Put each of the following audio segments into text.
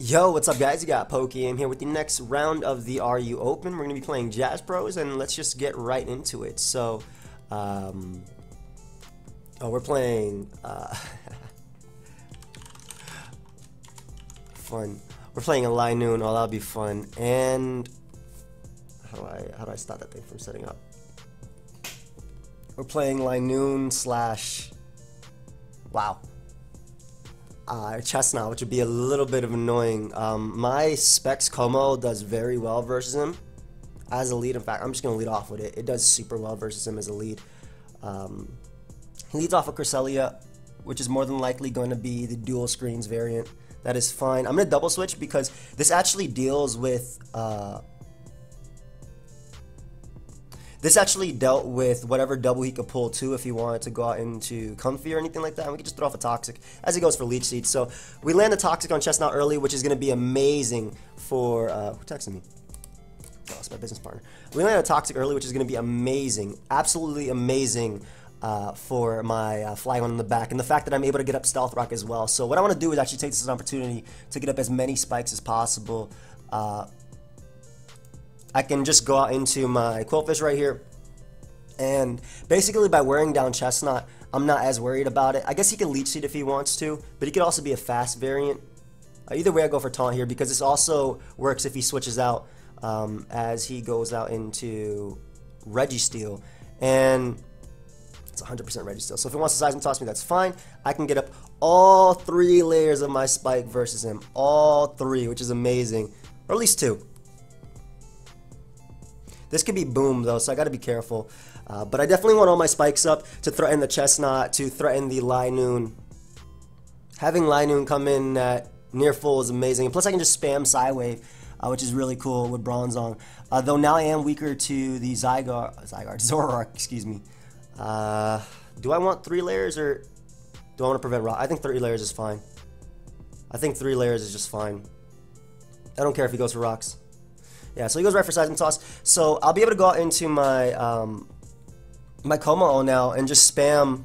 Yo, what's up guys? You got pokeaim here with the next round of the RU Open. We're going to be playing Jasprose, and let's just get right into it. So, we're playing, fun. We're playing a Linoon. Oh, that'll be fun. And, how do I stop that thing from setting up? We're playing Linoon slash, wow. Chestnut, which would be a little bit of annoying. My Specs Como does very well versus him as a lead. In fact, I'm just going to lead off with it. It does super well versus him as a lead. He leads off of Cresselia, which is more than likely going to be the dual screens variant. That is fine. I'm going to double switch because this actually deals with... This actually dealt with whatever double he could pull too if he wanted to go out into Comfy or anything like that. And we could just throw off a Toxic as he goes for Leech Seed. So we land a Toxic on Chestnut early, which is going to be amazing for... who texted me? Oh, it's my business partner. We land a Toxic early, which is going to be amazing. Absolutely amazing for my Flygon in the back. And the fact that I'm able to get up Stealth Rock as well. So what I want to do is actually take this as an opportunity to get up as many spikes as possible. I can just go out into my Quillfish right here, and basically by wearing down Chestnut, I'm not as worried about it. I guess he can Leech Seed if he wants to, but he could also be a fast variant. Either way, I go for Taunt here because this also works if he switches out as he goes out into Registeel, and it's 100% Registeel. So if he wants to Seismic Toss me, that's fine. I can get up all 3 layers of my Spike versus him, all 3, which is amazing, or at least 2. This could be boom though, so I got to be careful. But I definitely want all my spikes up to threaten the Chestnut, to threaten the Linoon. Having Linoon come in at near full is amazing. And plus I can just spam Psywave, which is really cool with Bronzong. Though now I am weaker to the Zoroark, excuse me. Do I want 3 layers or do I want to prevent Rock? I think 3 layers is fine. I think 3 layers is just fine. I don't care if he goes for Rocks. Yeah, so he goes right for Seismic Toss. So I'll be able to go out into my my Como now and just spam,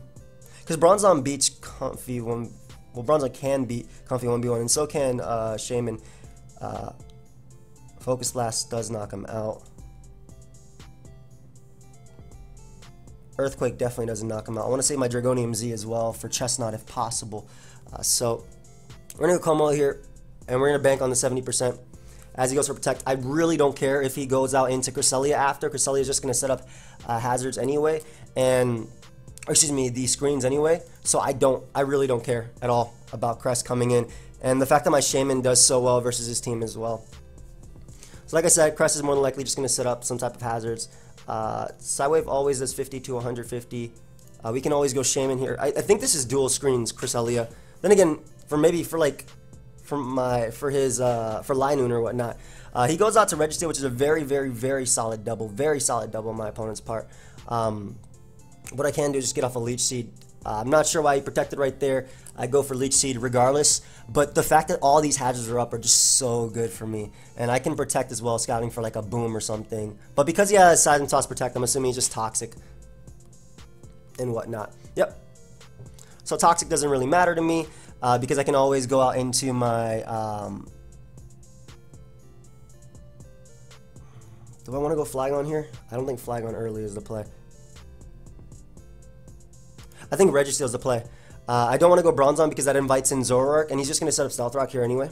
because Bronzong beats Comfy one. Well, Bronzong can beat Comfy 1v1, and so can Shaymin. Focus Blast does knock him out. Earthquake definitely doesn't knock him out. I want to save my Dragonium Z as well for Chestnut if possible. So we're gonna go Como here, and we're gonna bank on the 70%. As he goes for Protect. I really don't care if he goes out into Cresselia after. Cresselia is just going to set up hazards anyway, and, or excuse me, the screens anyway. So I really don't care at all about Crest coming in. And the fact that my Shaymin does so well versus his team as well. So like I said, Crest is more than likely just going to set up some type of hazards. Psywave always does 50 to 150. We can always go Shaymin here. I think this is dual screens, Cresselia. Then again, for Linoon or whatnot. He goes out to Registeel, which is a very, very, very solid double. Very solid double on my opponent's part. What I can do is just get off a Leech Seed. I'm not sure why he protected right there. I go for Leech Seed regardless. But the fact that all these hazards are up are just so good for me. And I can protect as well, scouting for like a boom or something. But because he has Seismic Toss Protect, I'm assuming he's just Toxic and whatnot. Yep. So Toxic doesn't really matter to me. Because I can always go out into my, do I want to go Flygon here? I don't think Flygon early is the play. I think Registeel is the play. I don't want to go Bronzong because that invites in Zoroark, and he's just going to set up Stealth Rock here anyway.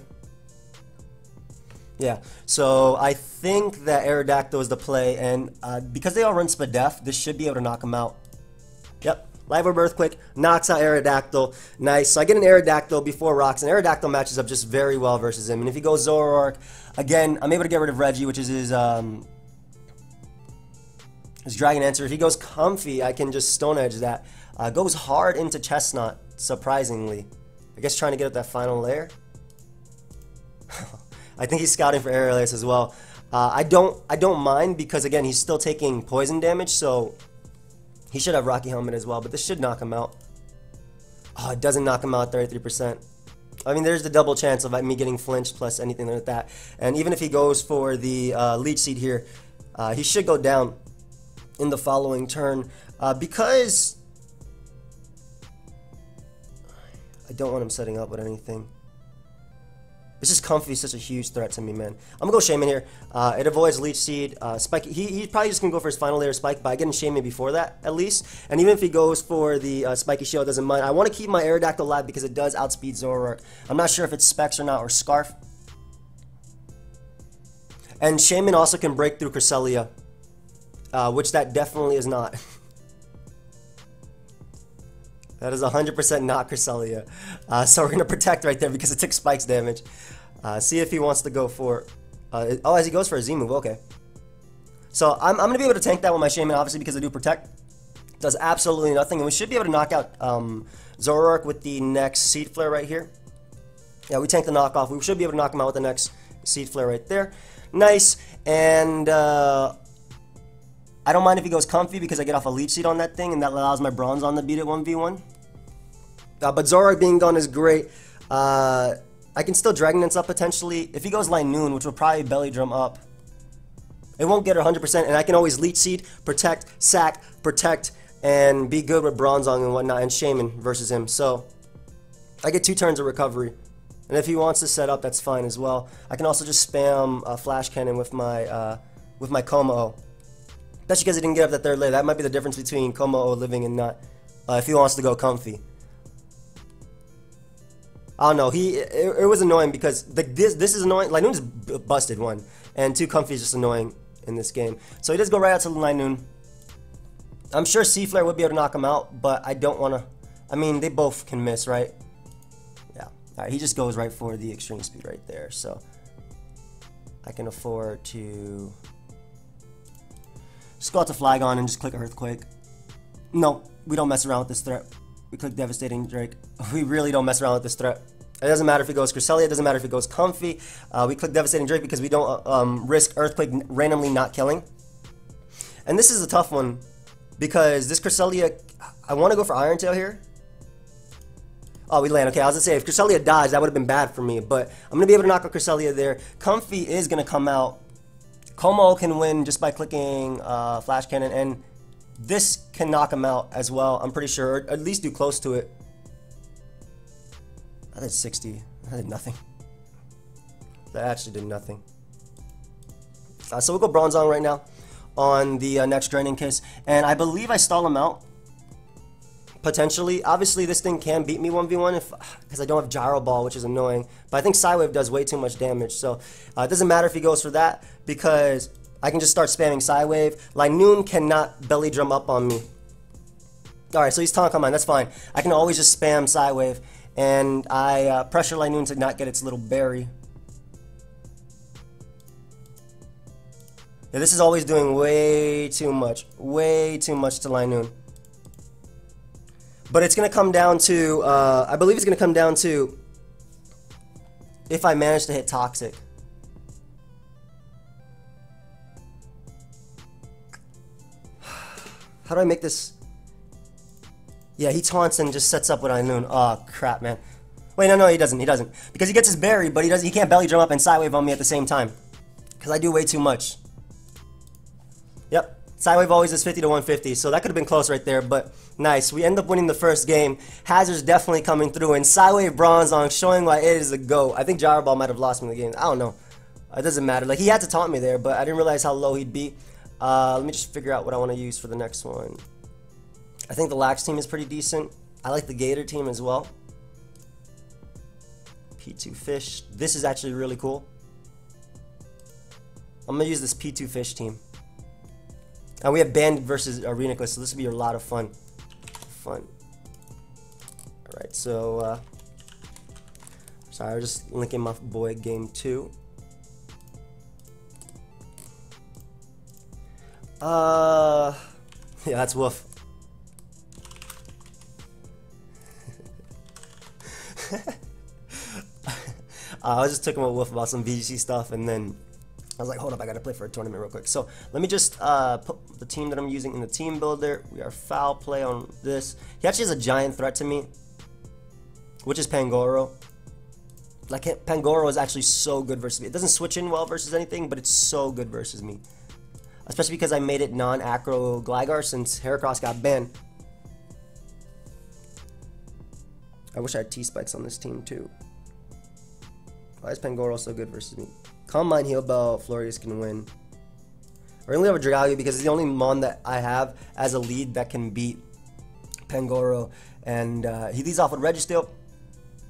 Yeah, so I think that Aerodactyl is the play, and because they all run Spadef, this should be able to knock him out. Yep. Live Orb Earthquake knocks out Aerodactyl. Nice. So I get an Aerodactyl before Rocks, and Aerodactyl matches up just very well versus him. And if he goes Zoroark, again, I'm able to get rid of Reggie, which is his Dragon Answer. If he goes Comfy, I can just Stone Edge that. Goes hard into Chestnut, surprisingly. I guess trying to get up that final layer. I think he's scouting for Aerial as well. I don't mind because, again, he's still taking poison damage, so... He should have Rocky Helmet as well, but this should knock him out. Oh, it doesn't knock him out, 33%. I mean, there's the double chance of me getting flinched plus anything like that. And even if he goes for the Leech Seed here, he should go down in the following turn. Because I don't want him setting up with anything. It's just Comfy is such a huge threat to me, man. I'm gonna go Shaymin here. It avoids Leech Seed. Spike. He's probably just gonna go for his final layer Spike, but I get Shaymin before that at least. And even if he goes for the Spiky Shield, doesn't mind. I want to keep my Aerodactyl alive because it does outspeed Zoroark. I'm not sure if it's Specs or not, or Scarf. And Shaymin also can break through Cresselia, which that definitely is not. That is 100% not Cresselia. So we're going to protect right there because it took Spike's damage. See if he wants to go for... oh, as he goes for a Z move, okay. So I'm going to be able to tank that with my Shaymin, obviously, because I do protect. Does absolutely nothing. And we should be able to knock out Zoroark with the next Seed Flare right here. Yeah, we tank the knockoff. We should be able to knock him out with the next Seed Flare right there. Nice. And... I don't mind if he goes Comfy because I get off a Leech Seed on that thing, and that allows my Bronzong to beat it 1v1. But Zoroark being gone is great. I can still Dragon Dance up potentially. If he goes Linoon, which will probably Belly Drum up, it won't get her 100%, and I can always Leech Seed, protect, sack, protect, and be good with Bronzong and whatnot, and Shaymin versus him. So I get 2 turns of recovery. And if he wants to set up, that's fine as well. I can also just spam Flash Cannon with my Como. That's because he didn't get up that 3rd layer. That might be the difference between Como living and not. If he wants to go Comfy. I don't know. It was annoying because this is annoying. Linoon is busted 1, and 2 Comfy is just annoying in this game. So he does go right out to Linoon. I'm sure C-Flare would be able to knock him out, but I don't want to. I mean, they both can miss, right? Yeah. All right. He just goes right for the extreme speed right there. So I can afford to. Just go out to Flygon and just click Earthquake. No, we don't mess around with this threat. We click Devastating Drake. We really don't mess around with this threat. It doesn't matter if he goes Cresselia, it doesn't matter if he goes Comfy. We click Devastating Drake because we don't risk Earthquake randomly not killing. And this is a tough one because this Cresselia, I want to go for Iron Tail here. Oh, we land. Okay, I was going to say, if Cresselia dies, that would have been bad for me. But I'm going to be able to knock out Cresselia there. Comfy is going to come out. Como can win just by clicking Flash Cannon, and this can knock him out as well, I'm pretty sure, or at least do close to it. I did 60. I did nothing. That actually did nothing. So we'll go Bronzong right now on the next Draining Kiss, and I believe I stall him out. Potentially. Obviously, this thing can beat me 1v1 because I don't have Gyro Ball, which is annoying. But I think Psywave does way too much damage. So it doesn't matter if he goes for that because I can just start spamming Psywave. Linoon cannot Belly Drum up on me. Alright, so he's Taunt Command. That's fine. I can always just spam Psywave. And I pressure Linoon to not get its little berry. Yeah, this is always doing way too much. Way too much to Linoon. But it's going to come down to, I believe it's going to come down to if I manage to hit Toxic. How do I make this? Yeah, he taunts and just sets up with Linoon. Oh, crap, man. Wait, no, he doesn't. He doesn't. Because he gets his berry, but he can't Belly Drum up and Psywave on me at the same time. Because I do way too much. Yep. Psywave always is 50 to 150, so that could have been close right there, but nice. We end up winning the first game. Hazard's definitely coming through, and Psywave Bronzong showing why it is a go. I think Gyro Ball might have lost me the game. I don't know. It doesn't matter. Like, he had to taunt me there, but I didn't realize how low he'd be. Let me just figure out what I want to use for the next one. I think the Lax team is pretty decent. I like the Gator team as well. P2 Fish. This is actually really cool. I'm going to use this P2 Fish team. And we have Bandit versus reuniclus, so this will be a lot of fun. Alright, so, sorry, I was just linking my boy game 2. Yeah, that's Woof. I just took him a Woof about some VGC stuff, and then I was like, hold up, I gotta play for a tournament real quick. So let me just put the team that I'm using in the team builder. We are foul play on this. He actually has a giant threat to me, which is Pangoro. Like, Pangoro is actually so good versus me. It doesn't switch in well versus anything, but it's so good versus me. Especially because I made it non-acro Gligar since Heracross got banned. I wish I had T-Spikes on this team too. Why is Pangoro so good versus me? Calm Mind, Heal Bell, Florius can win. I only have a Dragalge because it's the only Mon that I have as a lead that can beat Pangoro. And he leads off with Registeel.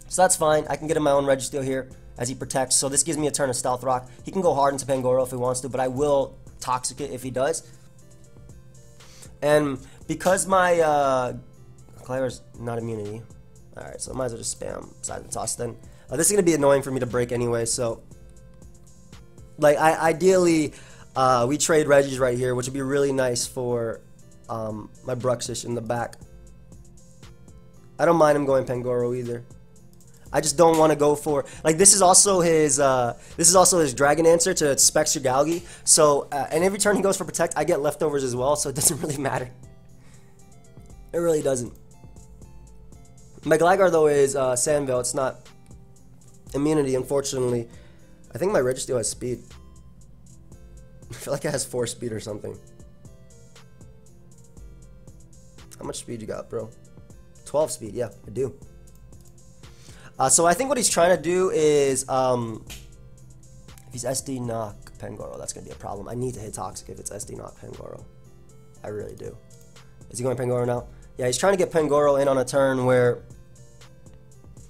So that's fine. I can get him my own Registeel here as he protects. So this gives me a turn of Stealth Rock. He can go hard into Pangoro if he wants to, but I will Toxic it if he does. And because my Gligar's not immunity. Alright, so I might as well just spam Seismic Toss then. This is going to be annoying for me to break anyway, so like ideally we trade Regis right here, which would be really nice for my Bruxish in the back. I don't mind him going Pangoro either. I just don't want to go for, like, this is also his Dragon Answer to Specs your Galgi. So and every turn he goes for Protect, I get leftovers as well, so it doesn't really matter. It really doesn't. My Gligar though is Sandveil. It's not immunity, unfortunately. I think my Registeel has speed. I feel like it has 4 speed or something. How much speed you got, bro? 12 speed, yeah, I do. So I think what he's trying to do is, if he's SD knock Pangoro, that's going to be a problem. I need to hit Toxic if it's SD knock Pangoro. I really do. Is he going Pangoro now? Yeah, he's trying to get Pangoro in on a turn where...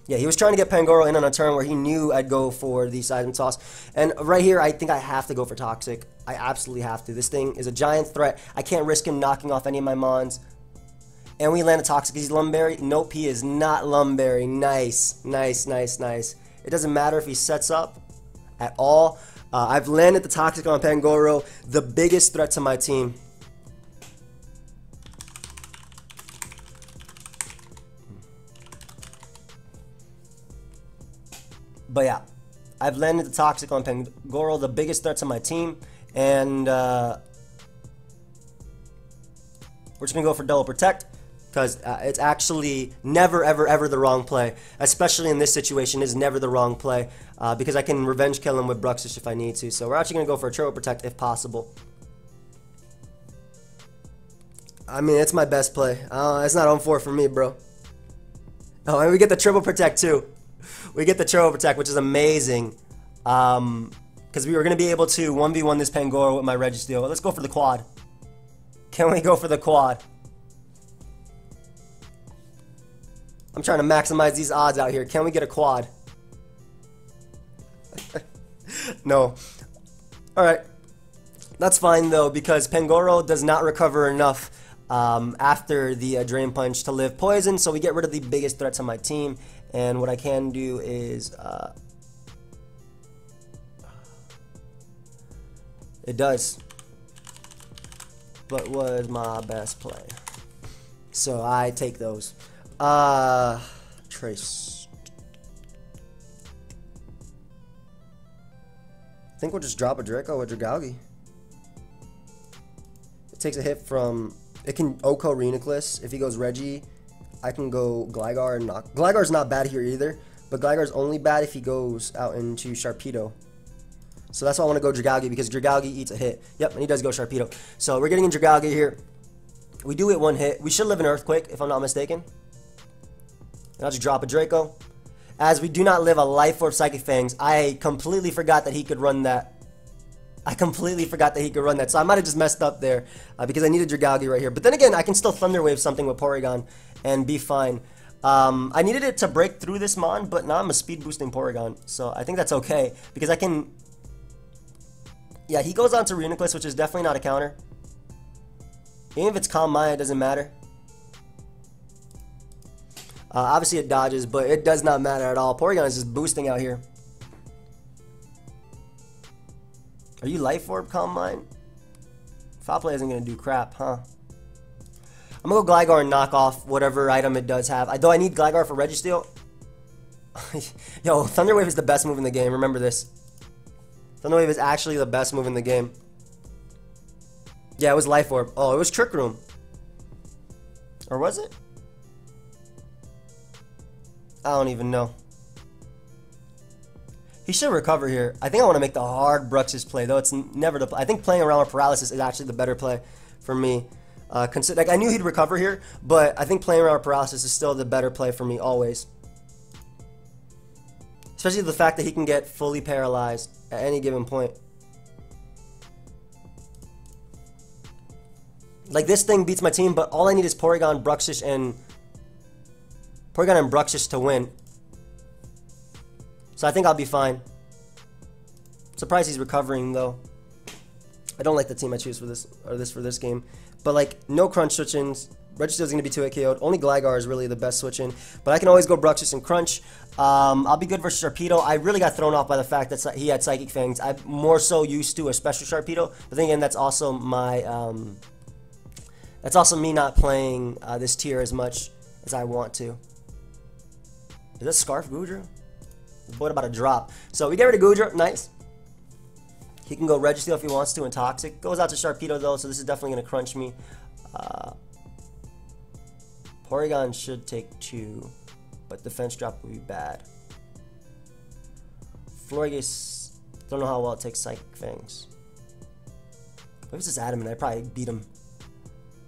Yeah, he was trying to get Pangoro in on a turn where he knew I'd go for the Seismic Toss. And right here, I think I have to go for Toxic. I absolutely have to. This thing is a giant threat. I can't risk him knocking off any of my Mons. And we land a Toxic. He's Lumberry. Nope, he is not Lumberry. Nice, nice, nice, nice. It doesn't matter if he sets up at all. I've landed the Toxic on Pangoro, the biggest threat to my team. But yeah, I've landed the Toxic on Pangoro, the biggest threat to my team, and we're just going to go for Double Protect, because it's actually never, ever, ever the wrong play, especially in this situation, is never the wrong play, because I can Revenge Kill him with Bruxish if I need to, so we're actually going to go for a Triple Protect if possible. I mean, it's my best play. It's not on 4 for me, bro. Oh, and we get the Triple Protect too. We get the Triple Protect, which is amazing, because we were going to be able to 1v1 this Pangoro with my Registeel. Let's go for the quad. Can we go for the quad? I'm trying to maximize these odds out here. Can we get a quad? No. Alright. That's fine, though, because Pangoro does not recover enough after the Drain Punch to live Poison, so we get rid of the biggest threat to my team. And what I can do is, it does. But was my best play. So I take those. Trace. I think we'll just drop a Draco with Dragalge. It takes a hit from, it can Oko reuniclus. If he goes Reggie, I can go Gligar and knock. Gligar's not bad here either, but Gligar's only bad if he goes out into Sharpedo. So that's why I want to go Dragalge, because Dragalge eats a hit. Yep, and he does go Sharpedo. So we're getting in Dragalge here. We do hit 1 hit. We should live an Earthquake, if I'm not mistaken. And I'll just drop a Draco. As we do not live a Life Orb Psychic Fangs, I completely forgot that he could run that. So I might have just messed up there because I needed Dragalge right here. But then again, I can still Thunder Wave something with Porygon and be fine. I needed it to break through this Mon, but now I'm a speed boosting Porygon. So I think that's okay because I can... Yeah, he goes on to reuniclus, which is definitely not a counter. Even if it's Calm Mind, it doesn't matter. Obviously it dodges, but it does not matter at all. Porygon is just boosting out here. Are you Life Orb, Calm Mind? Foul Play isn't going to do crap, huh? I'm going to go Gligar and knock off whatever item it does have. Though I need Gligar for Registeel. Yo, Thunder Wave is the best move in the game. Remember this. Thunder Wave is actually the best move in the game. Yeah, it was Life Orb. Oh, it was Trick Room. Or was it? I don't even know. He should recover here. I think I want to make the hard Bruxish play, though it's never the play. I think playing around with Paralysis is actually the better play for me. Like I knew he'd recover here, but I think playing around with Paralysis is still the better play for me always. Especially the fact that he can get fully paralyzed at any given point. Like, this thing beats my team, but all I need is Porygon, Bruxish, and Bruxish to win. So I think I'll be fine. Surprised he's recovering though. I don't like the team I choose for this, or this for this game. But like, no crunch switch-ins. Registeel's gonna be 2-hit KO'd. Only Gligar is really the best switch-in. But I can always go Bruxish and Crunch. I'll be good versus Sharpedo. I really got thrown off by the fact that he had Psychic Fangs. I'm more so used to a special Sharpedo. But then again, that's also my that's also me not playing this tier as much as I want to. Is this Scarf Goodra? What about a drop? So we get rid of Goodra. Nice. He can go Registeel if he wants to, and Toxic. Goes out to Sharpedo though, so this is definitely going to crunch me. Porygon should take 2, but Defense Drop would be bad. Florges, don't know how well it takes Psychic Fangs. If it's just Adamant, I'd probably beat him.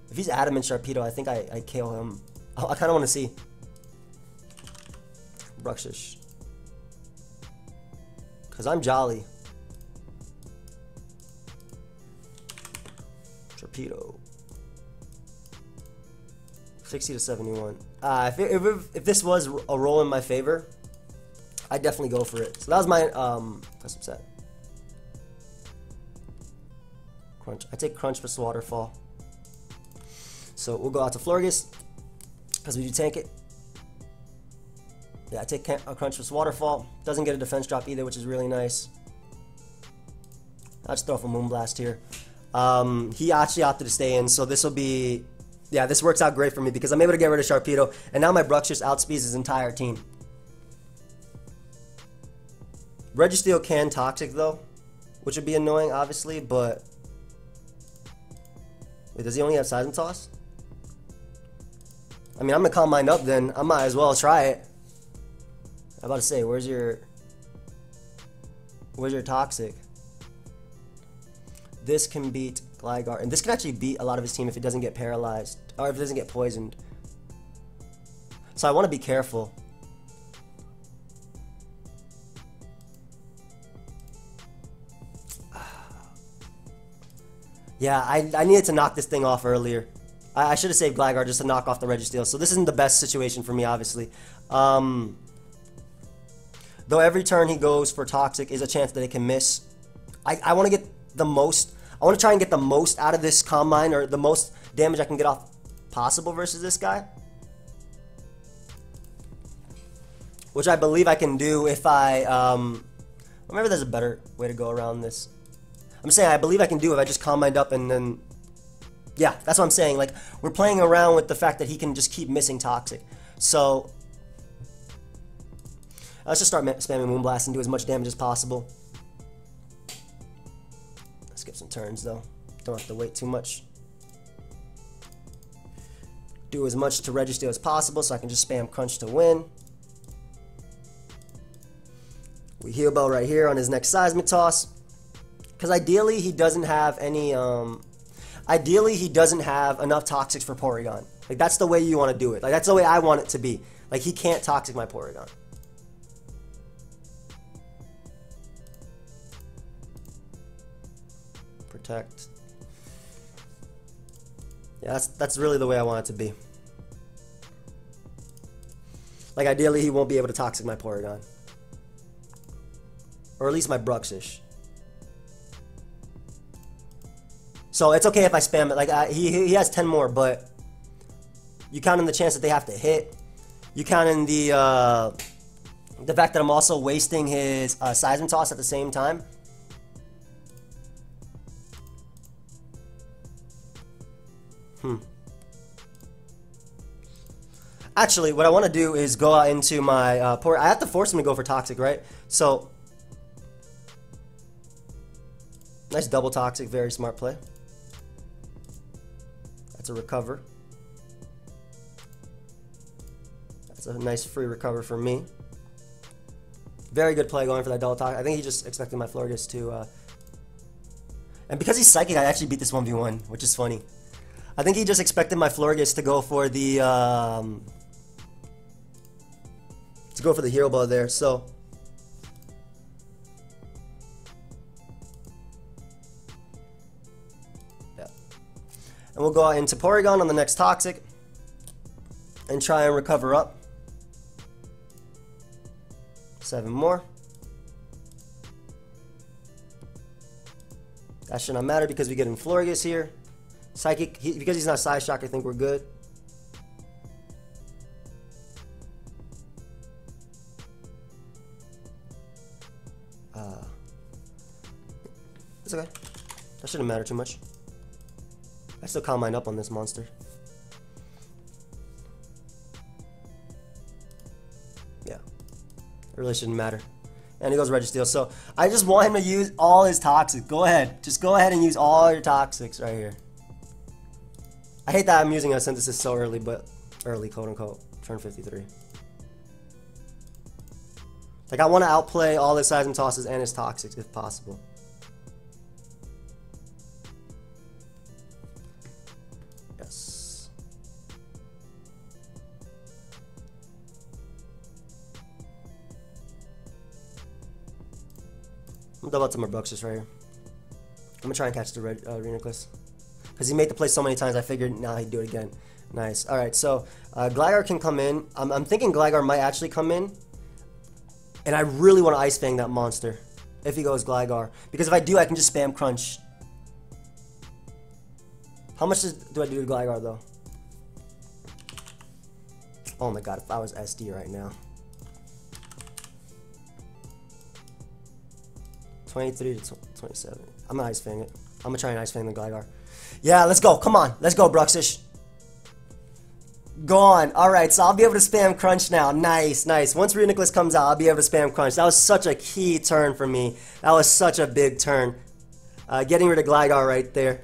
If he's Adamant Sharpedo, I think I KO him. Oh, I kind of want to see. Bruxish. Because I'm Jolly. Sharpedo. 60 to 71. If this was a roll in my favor, I'd definitely go for it. So that was my custom set. Crunch. I take Crunch versus Waterfall. So we'll go out to Florges because we do tank it. Yeah, I take a Crunch versus Waterfall. Doesn't get a defense drop either, which is really nice. I'll just throw off a Moonblast here. He actually opted to stay in, so this will be... Yeah, this works out great for me because I'm able to get rid of Sharpedo, and now my Bruxish outspeeds his entire team. Registeel can Toxic though, which would be annoying, obviously, but... Wait, does he only have Seism Toss? I mean, I'm gonna calm mine up then. I might as well try it. I'm about to say, where's your Toxic? This can beat Gligar, and this can actually beat a lot of his team if it doesn't get paralyzed, or if it doesn't get poisoned. So I want to be careful. Yeah, I needed to knock this thing off earlier. I should have saved Gligar just to knock off the Registeel. So this isn't the best situation for me, obviously. Though every turn he goes for Toxic is a chance that it can miss. I want to get the most... I want to try and get the most out of this Combine, or the most damage I can get off possible versus this guy. Which I believe I can do if I... maybe there's a better way to go around this. I'm saying I believe I can do if I just Combined up and then... Yeah, that's what I'm saying. Like, we're playing around with the fact that he can just keep missing Toxic. So... let's just start spamming Moonblast and do as much damage as possible. Skip some turns though. Don't have to wait too much. Do as much to Registeel as possible so I can just spam Crunch to win. We Heal Bell right here on his next Seismic Toss. Because ideally he doesn't have any... ideally he doesn't have enough Toxics for Porygon. Like, that's the way you want to do it. Like, that's the way I want it to be. Like, he can't Toxic my Porygon. Protect. Yeah, that's really the way I want it to be. Like, ideally he won't be able to Toxic my Porygon. Or at least my Bruxish. So it's okay if I spam it. Like, he has 10 more, but you count in the chance that they have to hit. You count in the fact that I'm also wasting his Seismic Toss at the same time. Actually, what I want to do is go out into my I have to force him to go for Toxic, right? So, nice double Toxic, very smart play. That's a recover. That's a nice free recover for me. Very good play going for that double Toxic. I think he just expected my Florges to... And because he's Psychic, I actually beat this 1v1, which is funny. I think he just expected my Florges to go for the... Hero Ball there, so And we'll go out into Porygon on the next Toxic and try and recover up. 7 more. That should not matter because we get Inflorigus here. Psychic, because he's not Side Shock, I think we're good. It's okay. That shouldn't matter too much. I still Calm Mind up on this monster. Yeah. It really shouldn't matter. And he goes Registeel. So I just want him to use all his Toxics. Go ahead. Just go ahead and use all your Toxics right here. I hate that I'm using a Synthesis so early, but early, quote unquote. Turn 53. Like, I want to outplay all his Seism Tosses and his Toxics if possible. Yes. I'm double out some more Bruxish right here. I'm gonna try and catch the reuniclus. Because he made the play so many times, I figured now he'd do it again. Nice. Alright, so Gligar can come in. I'm thinking Gligar might actually come in. And I really want to Ice Fang that monster if he goes Gligar. Because if I do, I can just spam Crunch. How much do I do to Gligar, though? Oh my god, if I was SD right now. 23 to 27. I'm going to Ice Fang it. I'm going to try and Ice Fang the Gligar. Yeah, let's go. Come on. Let's go, Bruxish. Go on. Alright, so I'll be able to spam Crunch now. Nice, nice. Once reuniclus comes out, I'll be able to spam Crunch. That was such a key turn for me. That was such a big turn. Getting rid of Gligar right there.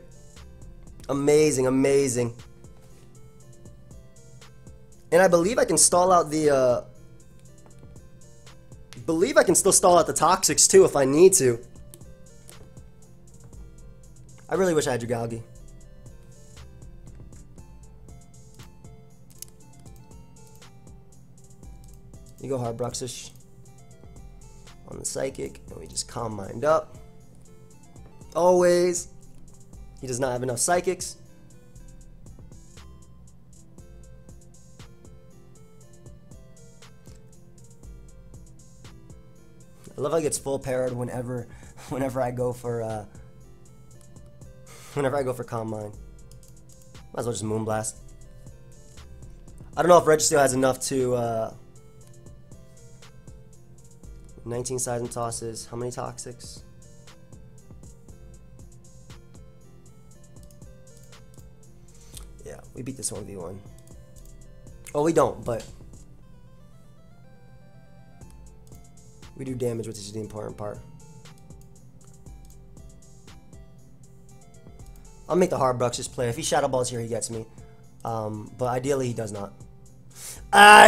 Amazing, amazing. And I believe I can stall out the... believe I can still stall out the Toxics too if I need to. I really wish I had Dragalge. You go hard, Bruxish. On the Psychic, and we just Calm Mind up. Always. He does not have enough Psychics. I love how he gets full parried whenever I go for Calm Mind. Might as well just Moonblast. I don't know if Registeel has enough to 19 Seism Tosses. How many Toxics? Yeah, we beat this 1v1. Oh, we don't, but we do damage, which is the important part. I'll make the hard Bruxish play. If he Shadow Balls here, he gets me. But ideally, he does not.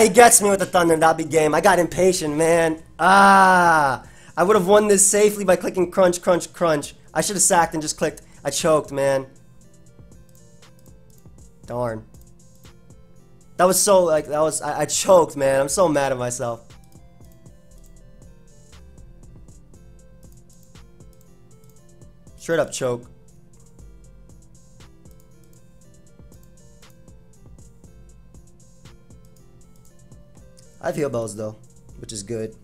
He gets me with the Thunder. That'd be game. I got impatient, man. I would have won this safely by clicking Crunch, Crunch, Crunch. I should have sacked and just clicked. I choked, man. Darn. That was so, like, I choked, man. I'm so mad at myself. Straight up choke. I have Heal Bells though, which is good.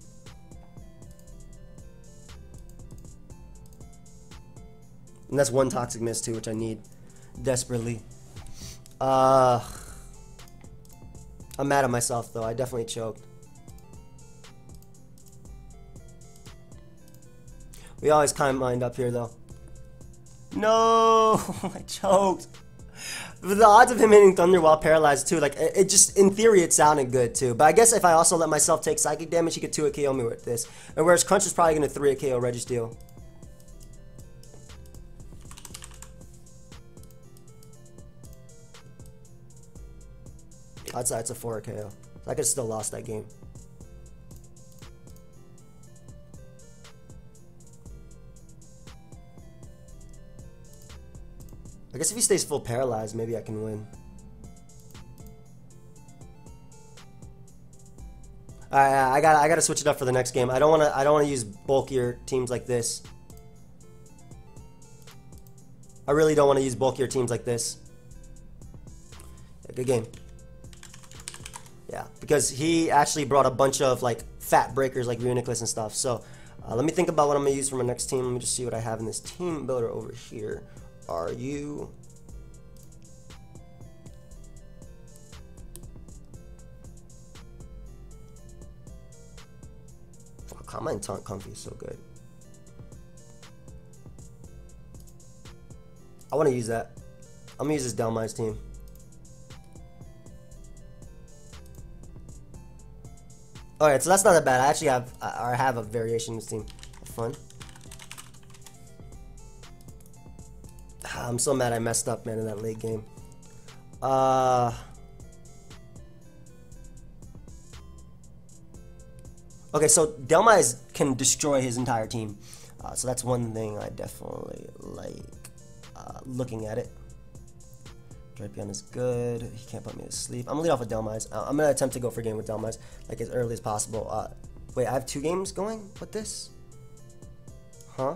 And that's one Toxic miss too, which I need desperately. I'm mad at myself though. I definitely choked. We always Calm Mind up here though. No, I choked. The odds of him hitting Thunder while paralyzed too, like, it just, in theory, it sounded good too. But I guess if I also let myself take Psychic damage, he could 2-hit KO me with this. And whereas Crunch is probably going to 3-hit KO Registeel. I'd say it's a 4-hit KO. So I could have still lost that game. I guess if he stays full paralyzed, maybe I can win. I gotta switch it up for the next game. I don't wanna use bulkier teams like this. I really don't want to use bulkier teams like this. Yeah, good game. Yeah, because he actually brought a bunch of like fat breakers like reuniclus and stuff. So let me think about what I'm gonna use for my next team. Let me just see what I have in this team builder over here. Are you? Oh, Combine Taunt Comfy is so good. I want to use that. I'm gonna use this Dhelmise team. Alright, so that's not that bad. I actually have a variation in this team. Fun. I'm so mad I messed up, man, in that late game. Okay, so Dhelmise can destroy his entire team. So that's one thing I definitely like looking at it. Drapion is good. He can't put me to sleep. I'm gonna lead off with Dhelmise. I'm gonna attempt to go for a game with Dhelmise like as early as possible. Wait, I have 2 games going with this? Huh?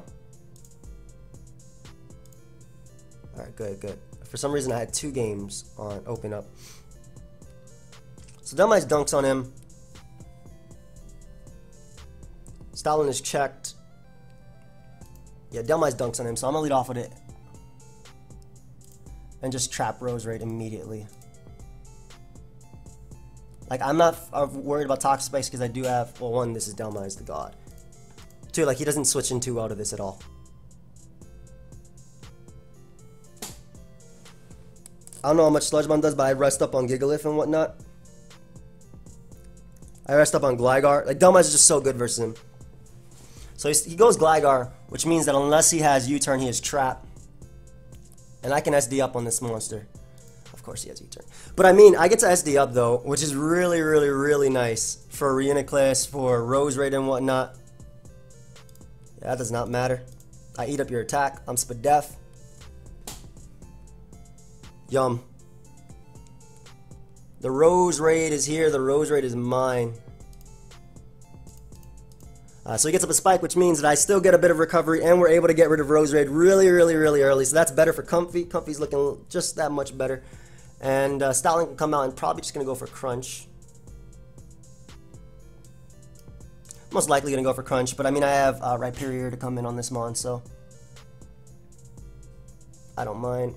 Alright, good, good. For some reason I had 2 games on open up. So Dhelmise dunks on him. Stoutland is checked. Yeah, Dhelmise dunks on him, so I'm gonna lead off with it. And just trap Rose Raid immediately. Like, I'm not worried about Toxic Spikes because I do have, well, 1, this is Dhelmise the God. 2, like, he doesn't switch in too well to this at all. I don't know how much Sludge Bomb does, but I rest up on Gigalith and whatnot. I rest up on Gligar. Like, Dhelmise is just so good versus him. So he goes Gligar, which means that unless he has U-turn, he is trapped. And I can SD up on this monster. Of course he has U-turn. But I mean, I get to SD up though, which is really, really, really nice for reuniclus, for Rose Raid and whatnot. Yeah, that does not matter. I eat up your attack. I'm Spadef. Yum. The Rose Raid is here. The Rose Raid is mine. So he gets up a spike, which means that I still get a bit of recovery, and we're able to get rid of Rose Raid really, really, really early. So that's better for Comfy. Comfy's looking just that much better. And Stoutland can come out and probably just going to go for Crunch. Most likely going to go for Crunch, but I mean, I have Rhyperior to come in on this Mon, so I don't mind.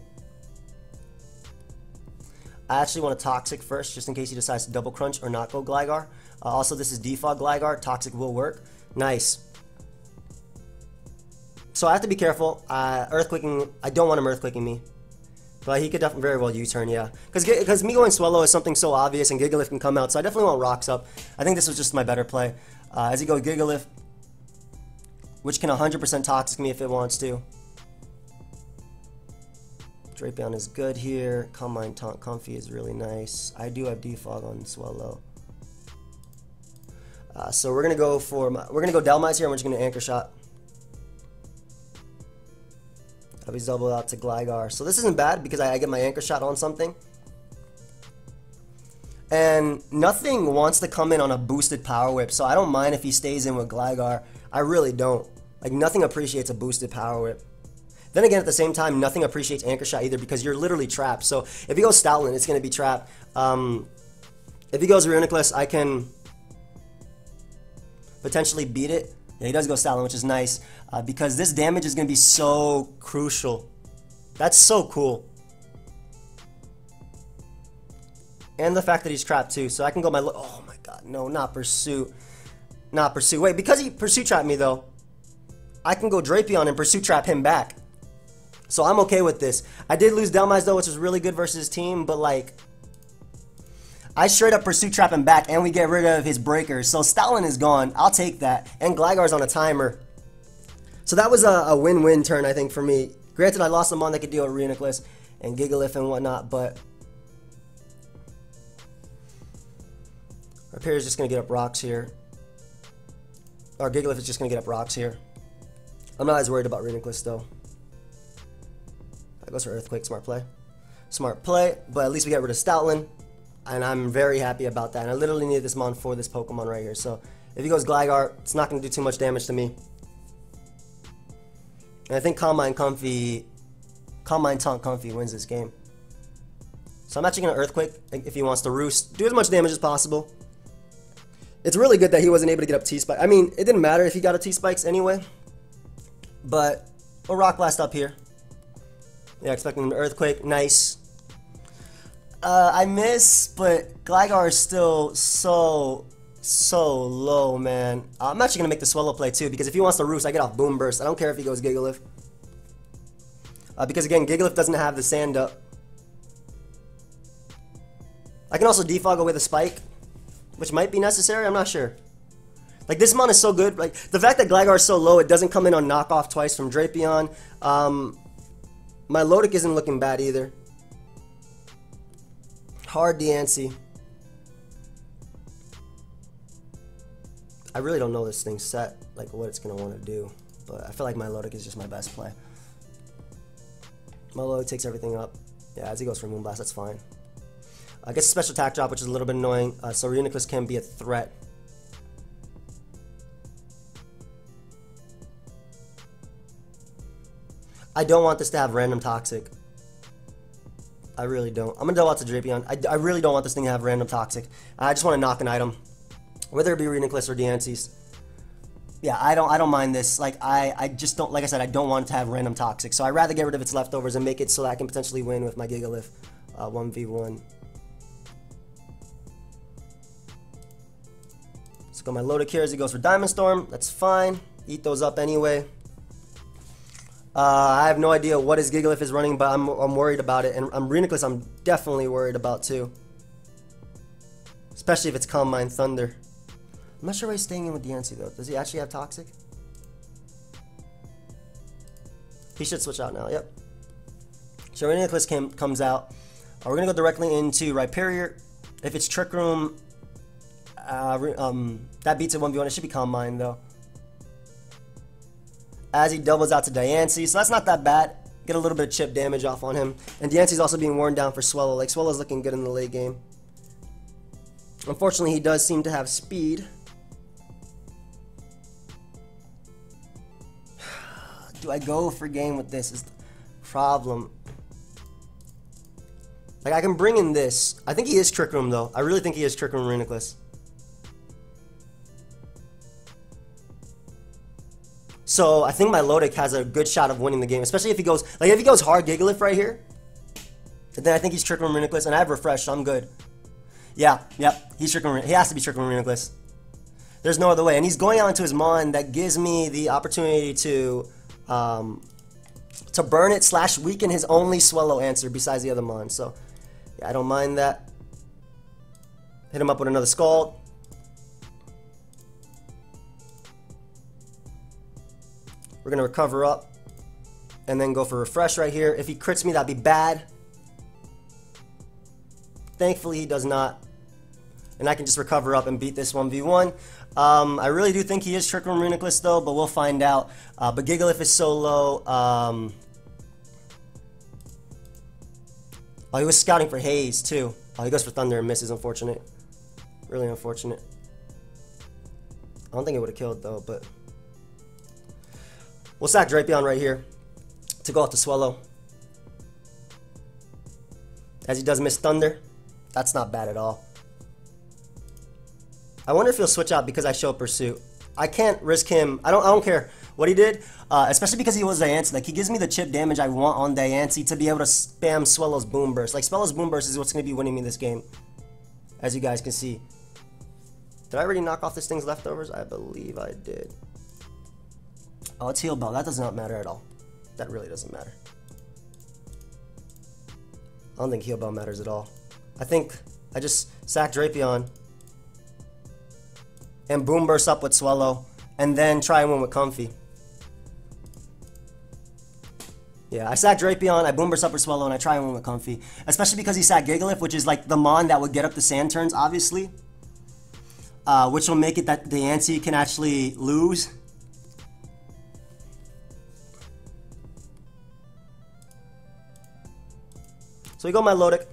I actually want a Toxic first, just in case he decides to double Crunch or not go Gligar. Also, this is Defog Gligar. Toxic will work. Nice. So I have to be careful. Earthquaking, I don't want him Earthquaking me. But he could definitely very well U-turn, yeah. Because me going Swellow is something so obvious and Gigalith can come out, so I definitely want Rocks up. I think this was just my better play. As he goes Gigalith, which can 100% Toxic me if it wants to. Drapion is good here. Combine Taunt Comfy is really nice. I do have Defog on Swellow. So we're gonna go for we're gonna go Dhelmise here, and we're just gonna Anchor Shot. I'll be double out to Gligar. So this isn't bad because I get my Anchor Shot on something. And nothing wants to come in on a boosted Power Whip, so I don't mind if he stays in with Gligar. I really don't. Like, nothing appreciates a boosted Power Whip. Then again, at the same time, nothing appreciates Anchor Shot either because you're literally trapped. So if he goes Stoutland, it's gonna be trapped. If he goes Reuniclus, I can potentially beat it. Yeah, he does go Stoutland, which is nice because this damage is going to be so crucial. That's so cool. And the fact that he's trapped too, so I can go my... Oh my god, no, not Pursuit. Not Pursuit. Wait, because he Pursuit trapped me though, I can go Drapion and Pursuit trap him back. So I'm okay with this. I did lose Dhelmise though, which was really good versus his team, but like... I straight up Pursuit trap him back, and we get rid of his breakers. So Stoutland is gone. I'll take that. And Gligar's on a timer. So that was a win-win turn, I think, for me. Granted, I lost a Mon that could deal with Reuniclus and Gigalith and whatnot, but... Rhyperier's just going to get up rocks here. Or Gigalith is just going to get up rocks here. I'm not as worried about Reuniclus, though. That goes for Earthquake. Smart play. Smart play, but at least we got rid of Stoutland. And I'm very happy about that. And I literally need this Mon for this Pokemon right here. So if he goes Gligar, it's not going to do too much damage to me. And I think Combine Taunt Comfy wins this game. So I'm actually going to Earthquake if he wants to Roost. Do as much damage as possible. It's really good that he wasn't able to get up T-Spike. I mean, it didn't matter if he got a T-Spikes anyway. But a Rock Blast up here. Yeah, expecting an Earthquake. Nice. I miss, but Gligar is still so low, man. I'm actually going to make the Swallow play too, because if he wants to Roost, I get off Boom Burst. I don't care if he goes Gigalith. Because again, Gigalith doesn't have the Sand Up. I can also defog away the Spike, which might be necessary, I'm not sure. Like, this mon is so good. Like, the fact that Gligar is so low, it doesn't come in on knockoff twice from Drapion. My Lodic isn't looking bad either. Hard Diancie. I really don't know this thing's set, like what it's going to want to do. But I feel like my Lodic is just my best play. My Lodic takes everything up. Yeah, as he goes for Moonblast, that's fine. I guess a special attack drop, which is a little bit annoying. So reuniclus can be a threat. I don't want this to have random Toxic. I really don't. I'm going to double out to Drapion. I really don't want this thing to have random Toxic. I just want to knock an item. Whether it be reuniclus or Diancie's. Yeah, I don't mind this. Like, I just don't, like I said, I don't want it to have random Toxic. So I'd rather get rid of its leftovers and make it so that I can potentially win with my Gigalith 1v1. Let's go my Lodic here as he goes for Diamond Storm. That's fine. Eat those up anyway. I have no idea what his Gigalith is running, but I'm worried about it. And reuniclus I'm definitely worried about too. Especially if it's Calm Mind Thunder. I'm not sure why he's staying in with Diancie though. Does he actually have Toxic? He should switch out now, yep. So reuniclus comes out. We're going to go directly into Rhyperior. If it's Trick Room, that beats it 1v1. It should be Calm Mind though. As he doubles out to Diancie, so that's not that bad. Get a little bit of chip damage off on him. And Diancie's also being worn down for Swallow. Like, Swallow's looking good in the late game. Unfortunately, he does seem to have speed. Do I go for game with this is the problem. Like, I can bring in this. I think he is Trick Room, though. I really think he is Trick Room reuniclus. So I think my Lodic has a good shot of winning the game, especially if he goes hard Gigalith right here. Then I think he's Trick Room reuniclus, and I have Refresh, so I'm good. Yeah, yep, he's Trick Room. He has to be Trick Room reuniclus. There's no other way, and he's going out into his Mon that gives me the opportunity to burn it / weaken his only Swallow answer besides the other Mon. So yeah, I don't mind that. Hit him up with another Scald. We're going to recover up and then go for Refresh right here. If he crits me, that'd be bad. Thankfully, he does not. And I can just recover up and beat this 1v1. I really do think he is Trick Room reuniclus though, but we'll find out. But Gigalith is so low. Oh, he was scouting for Haze too. Oh, he goes for Thunder and misses. Unfortunate. Really unfortunate. I don't think it would have killed though, but... We'll sack Drapion right here to go off the Swallow. As he does miss Thunder. That's not bad at all. I wonder if he'll switch out because I show Pursuit. I can't risk him. I don't care what he did, especially because he was Diancie. Like, he gives me the chip damage I want on Diancie to be able to spam Swallow's Boom Burst. Like, Swallow's Boom Burst is what's going to be winning me this game, as you guys can see. Did I already knock off this thing's leftovers? I believe I did. Oh, it's Heal Bell. That does not matter at all. That really doesn't matter. I don't think Heal Bell matters at all. I think I just sack Drapion and Boom Burst up with Swallow and then try and win with Comfy. Yeah, I sack Drapion, I Boom Burst up with Swallow, and I try and win with Comfy. Especially because he sacked Gigalith, which is like the Mon that would get up the sand turns, obviously. Which will make it that Diancie can actually lose. So we go my Lodic.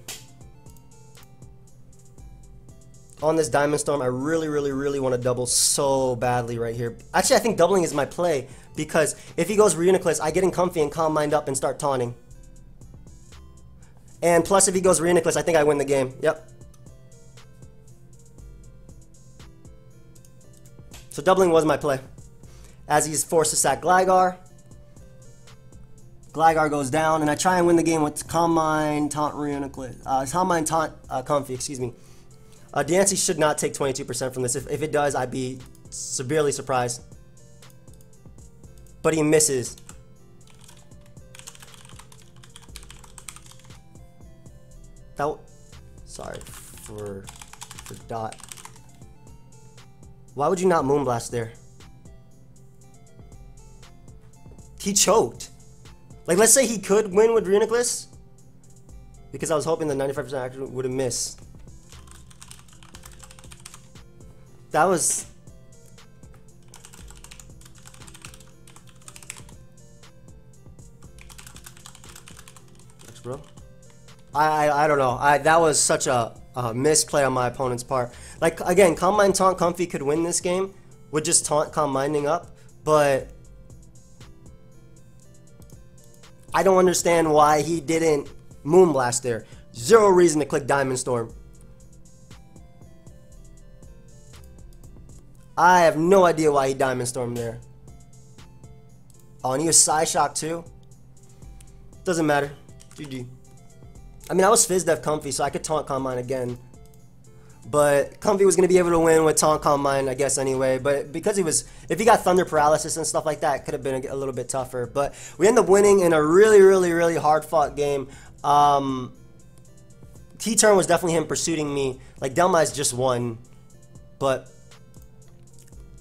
On this Diamond Storm, I really want to double so badly right here. Actually, I think doubling is my play, because if he goes reuniclus, I get in Comfy and Calm Mind up and start taunting. And plus, if he goes reuniclus, I think I win the game. Yep. So doubling was my play. As he's forced to sack Gligar. Gligar goes down, and I try and win the game with Calm Mind, Taunt Reuniclus. Calm Mind, Taunt Comfy, excuse me. Dhelmise should not take 22% from this. If it does, I'd be severely surprised. But he misses. Sorry for dot. Why would you not Moonblast there? He choked. Like, let's say he could win with reuniclus, because I was hoping the 95% accuracy would have missed. That was... Thanks, bro. I don't know. That was such a misplay on my opponent's part. Like, again, Calm Mind, Taunt Comfy could win this game with just taunt Calm Minding up, but I don't understand why he didn't Moonblast there. Zero reason to click Diamond Storm. I have no idea why he Diamond Stormed there. Oh, and he was Psyshock too? Doesn't matter. GG. I mean, I was Fizz-Def Comfy, so I could taunt Calm Mind again. But Comfy was going to be able to win with taunt Calm Mind, I guess, anyway. But because if he got Thunder Paralysis and stuff like that, it could have been a little bit tougher. But we end up winning in a really, really, really hard-fought game. T-turn was definitely him pursuing me. Like, Dhelmise just won. But,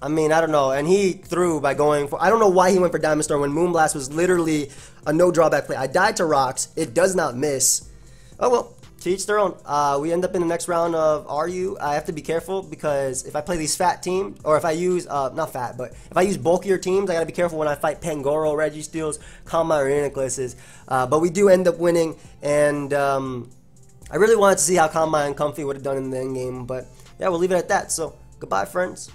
I mean, I don't know. And he threw by going for... I don't know why he went for Diamond Storm when Moonblast was literally a no-drawback play. I died to Rocks. It does not miss. Oh, well. To each their own. We end up in the next round of RU. I have to be careful because if I play these fat teams, or if I use, not fat, but if I use bulkier teams, I gotta be careful when I fight Pangoro, Registeels, Calm Mind, reunicluses. But we do end up winning, and I really wanted to see how Calm Mind and Comfy would have done in the end game, but yeah, we'll leave it at that. So, goodbye, friends.